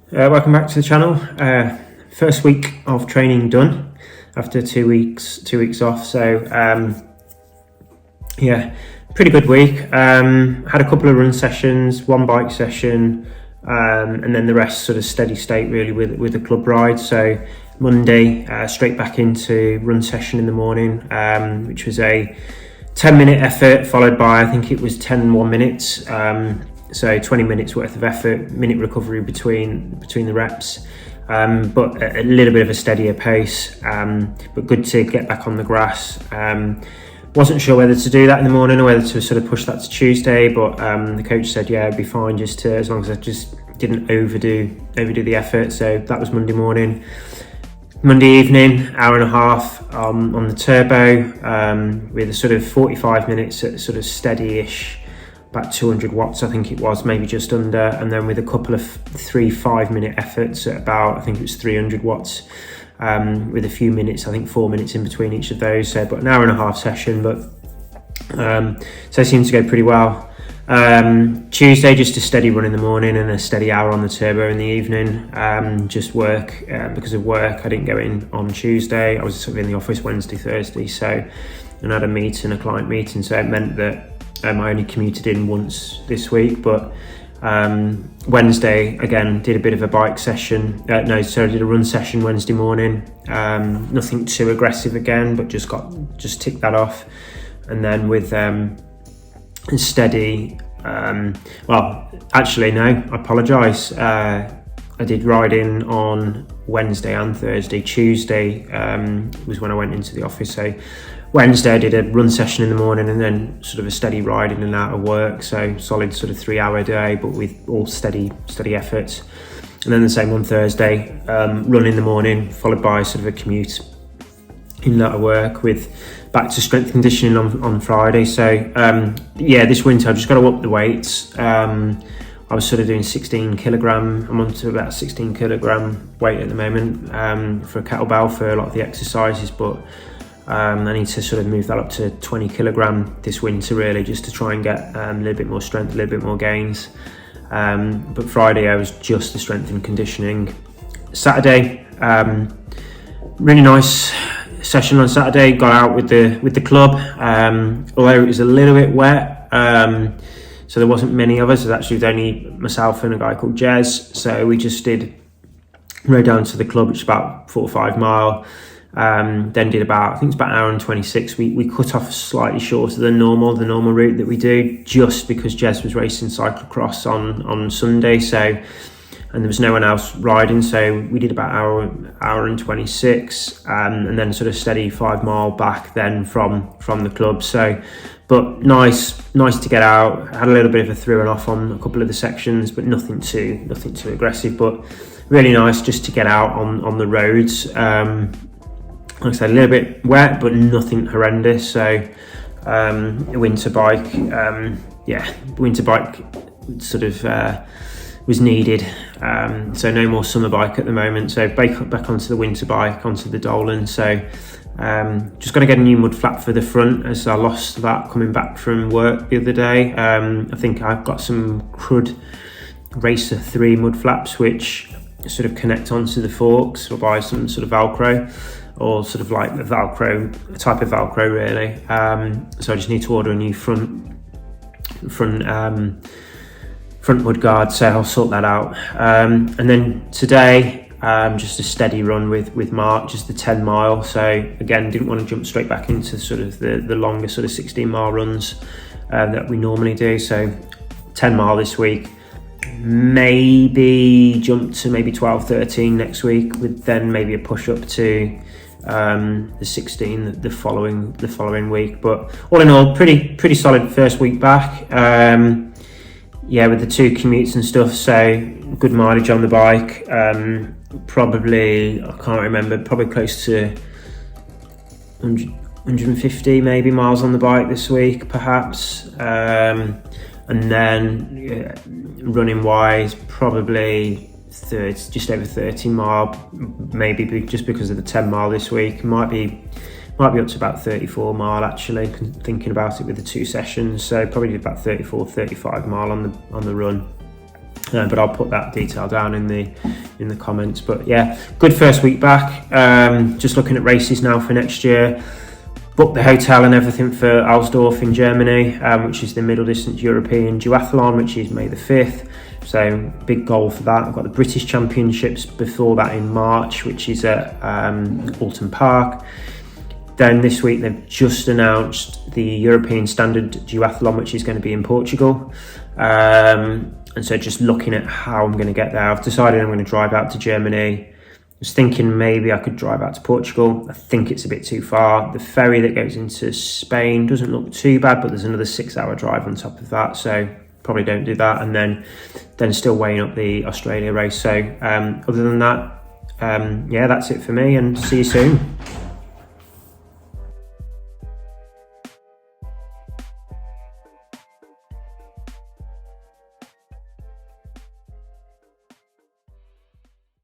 Welcome back to the channel. First week of training done after 2 weeks off. So yeah, pretty good week. Had a couple of run sessions, one bike session, and then the rest sort of steady state really with the club ride. So Monday, straight back into run session in the morning, which was a 10-minute effort followed by, I think it was 10 1 minutes. So 20 minutes worth of effort, minute recovery between the reps, but a little bit of a steadier pace, but good to get back on the grass. Wasn't sure whether to do that in the morning or whether to sort of push that to Tuesday, but the coach said, yeah, it'd be fine just to, as long as I just didn't overdo the effort. So that was Monday morning. Monday evening, hour and a half on the turbo, with a sort of 45 minutes at sort of steady-ish, about 200 watts I think it was, maybe just under, and then with a couple of 3 5-minute efforts at about, I think it was 300 watts, with a few minutes, I think 4 minutes in between each of those. So but an hour and a half session, but so it seems to go pretty well. Tuesday, just a steady run in the morning and a steady hour on the turbo in the evening. Just work, because of work I didn't go in on Tuesday. I was sort of in the office Wednesday, Thursday, so, and I had a client meeting, so it meant that I only commuted in once this week. But Wednesday again did a bit of a bike session. I did a run session Wednesday morning. Nothing too aggressive again, but just ticked that off. And then with steady. Well, actually no, I apologise. I did riding on Wednesday and Thursday. Tuesday was when I went into the office. So Wednesday I did a run session in the morning and then sort of a steady ride in and out of work. So solid sort of 3-hour day, but with all steady efforts. And then the same on Thursday, run in the morning, followed by sort of a commute in and out of work, with back to strength conditioning on Friday. So yeah, this winter I've just got to up the weights. I was sort of doing 16 kilogram. I'm on to about 16 kilogram weight at the moment for a kettlebell for a lot of the exercises, but I need to sort of move that up to 20 kilogram this winter, really, just to try and get a little bit more strength, a little bit more gains. But Friday I was just the strength and conditioning. Saturday, really nice session on Saturday. Got out with the club, although it was a little bit wet. So there wasn't many of us. It was actually only myself and a guy called Jez. So we just rode down to the club, which is about 4 or 5 mile. Then did about, I think it's about an hour and 26. We cut off slightly shorter than the normal route that we do, just because Jez was racing cyclocross on Sunday. So, and there was no one else riding, so we did about hour and 26, and then sort of steady 5 mile back then from the club. So, but nice to get out. Had a little bit of a through and off on a couple of the sections, but nothing too aggressive. But really nice just to get out on the roads. Like I said, a little bit wet, but nothing horrendous. So winter bike, winter bike sort of was needed. So no more summer bike at the moment. So back onto the winter bike, onto the Dolan. So just got to get a new mud flap for the front, as I lost that coming back from work the other day. I think I've got some Crud Racer 3 mud flaps which sort of connect onto the forks, or buy some sort of Velcro, or sort of like a type of Velcro really. So I just need to order a new front mud guard, so I'll sort that out. And then today, just a steady run with Mark, just the 10 mile. So again, didn't want to jump straight back into sort of the longer sort of 16 mile runs that we normally do. So 10 mile this week, maybe jump to maybe 12, 13 next week, with then maybe a push up to the 16 the following week. But all in all, pretty solid first week back. Yeah, with the 2 commutes and stuff, so good mileage on the bike. Probably, I can't remember, probably close to 150 maybe miles on the bike this week, perhaps. And then running wise, probably just over 30 mile, maybe just because of the 10 mile this week. Might be up to about 34 mile actually, thinking about it with the 2 sessions. So probably about 34, 35 mile on the run. But I'll put that detail down in the comments. But yeah, good first week back. Just looking at races now for next year. Booked the hotel and everything for Alsdorf in Germany, which is the middle distance European duathlon, which is May the 5th. So big goal for that. I've got the British Championships before that in March, which is at Alton Park. Then this week they've just announced the European Standard Duathlon, which is going to be in Portugal. And so just looking at how I'm going to get there, I've decided I'm going to drive out to Germany. I was thinking maybe I could drive out to Portugal. I think it's a bit too far. The ferry that goes into Spain doesn't look too bad, but there's another 6-hour drive on top of that. So probably don't do that. And then still weighing up the Australia race. So other than that, yeah, that's it for me, and see you soon.